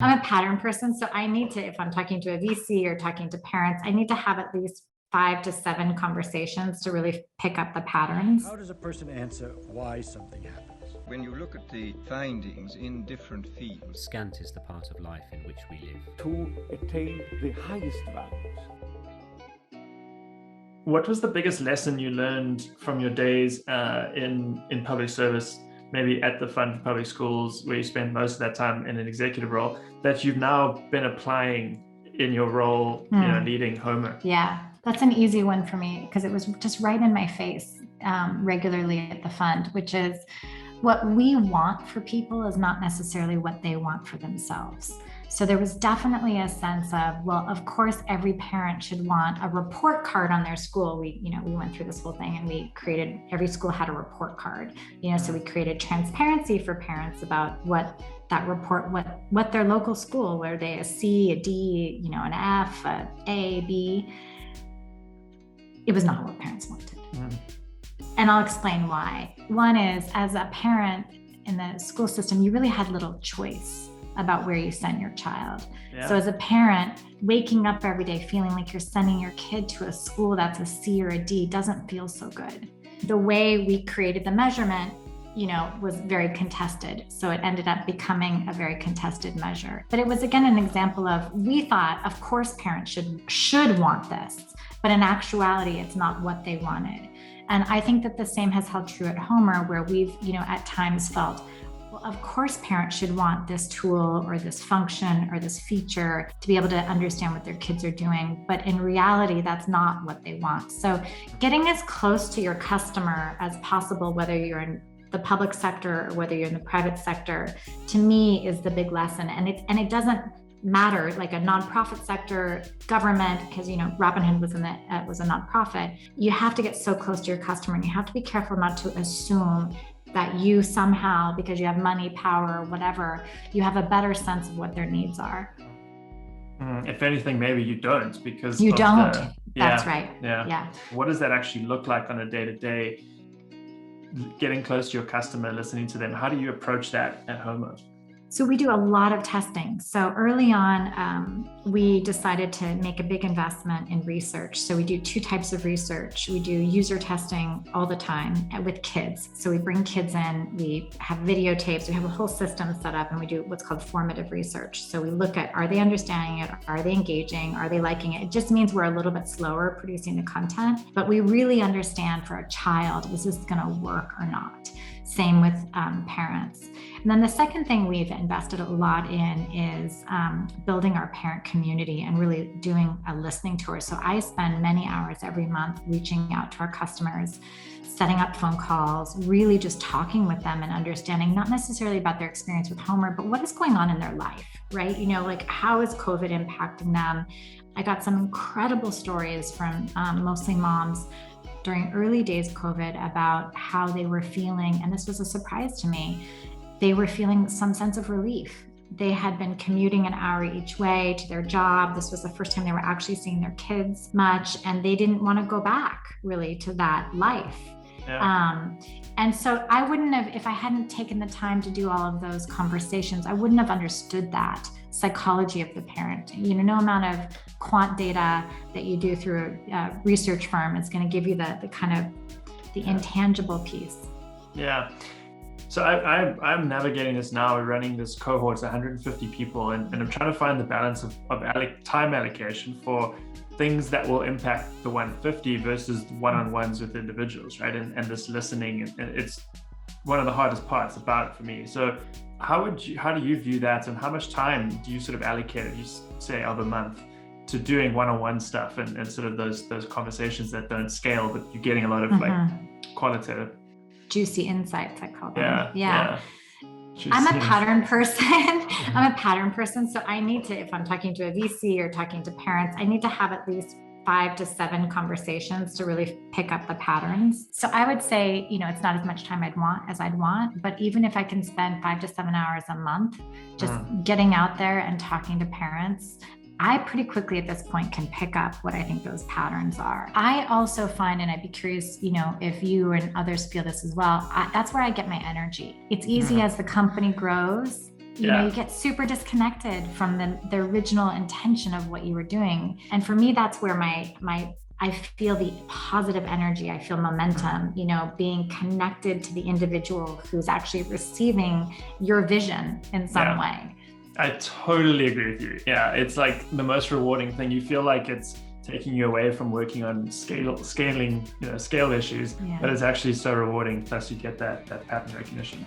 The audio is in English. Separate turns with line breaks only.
I'm a pattern person, so I need to, if I'm talking to a VC or talking to parents, I need to have at least 5 to 7 conversations to really pick up the patterns.
How does a person answer why something happens?
When you look at the findings in different fields,
scant is the part of life in which we live.
To attain the highest values.
What was the biggest lesson you learned from your days in public service, maybe at the fund for public schools, where you spent most of that time in an executive role, that you've now been applying in your role, leading Homer?
Yeah, that's an easy one for me because it was just right in my face regularly at the fund, which is what we want for people is not necessarily what they want for themselves. So there was definitely a sense of, well, of course, every parent should want a report card on their school. We went through this whole thing and we created, every school had a report card, so we created transparency for parents about what that report, what their local school, were they a C, a D, an F, a B. It was not what parents wanted. And I'll explain why. One is, as a parent in the school system, you really had little choice about where you sent your child. Yeah. So as a parent, waking up every day feeling like you're sending your kid to a school that's a C or a D doesn't feel so good. The way we created the measurement, was very contested. So it ended up becoming a very contested measure. But it was, again, an example of, we thought, of course, parents should want this, but in actuality, it's not what they wanted. And I think that the same has held true at Homer, where we've, at times felt, well, of course, parents should want this tool or this function or this feature to be able to understand what their kids are doing. But in reality, that's not what they want. So getting as close to your customer as possible, whether you're in the public sector or whether you're in the private sector, to me is the big lesson. And it doesn't matter, like a nonprofit sector, government, because Robin Hood was a nonprofit. You have to get so close to your customer, and you have to be careful not to assume that you somehow, because you have money, power, or whatever, you have a better sense of what their needs are.
If anything, maybe you don't, because
you don't. That's right.
Yeah. What does that actually look like on a day-to-day? Getting close to your customer, listening to them. How do you approach that at Homer? So
we do a lot of testing. So early on, we decided to make a big investment in research. So we do 2 types of research. We do user testing all the time with kids. So we bring kids in, we have videotapes, we have a whole system set up, and we do what's called formative research. So we look at, are they understanding it? Are they engaging? Are they liking it? It just means we're a little bit slower producing the content, but we really understand for a child, is this gonna work or not? Same with parents. And then the second thing we've invested a lot in is building our parent community and really doing a listening tour. So I spend many hours every month reaching out to our customers, setting up phone calls, really just talking with them and understanding not necessarily about their experience with Homer, but what is going on in their life, right? Like how is COVID impacting them? I got some incredible stories from mostly moms during early days of COVID about how they were feeling, and this was a surprise to me. They were feeling some sense of relief. They had been commuting an hour each way to their job. This was the first time they were actually seeing their kids much, and they didn't want to go back really to that life. Yeah. And so I wouldn't have, if I hadn't taken the time to do all of those conversations, I wouldn't have understood that psychology of the parent. No amount of quant data that you do through a research firm is going to give you the kind of the intangible piece.
Yeah. So I'm navigating this now. We're running this cohort, it's 150 people, and I'm trying to find the balance of time allocation for things that will impact the 150 versus one-on-ones with individuals, right? And this listening, and it's one of the hardest parts about it for me. So how do you view that, and how much time do you sort of allocate, if you say of a month, to doing one-on-one stuff and sort of those conversations that don't scale, but you're getting a lot of like qualitative
juicy insights, I call them.
Yeah.
I'm a pattern person. So I need to, if I'm talking to a VC or talking to parents, I need to have at least 5 to 7 conversations to really pick up the patterns. So I would say, it's not as much time I'd want, but even if I can spend 5 to 7 hours a month, just getting out there and talking to parents, I pretty quickly at this point can pick up what I think those patterns are. I also find, and I'd be curious, if you and others feel this as well, that's where I get my energy. It's easy as the company grows you know, you get super disconnected from the original intention of what you were doing. And for me, that's where I feel the positive energy, I feel momentum, you know, being connected to the individual who's actually receiving your vision in some way.
I totally agree with you. Yeah, it's like the most rewarding thing. You feel like it's taking you away from working on scaling, scale issues, but it's actually so rewarding. Plus you get that pattern recognition.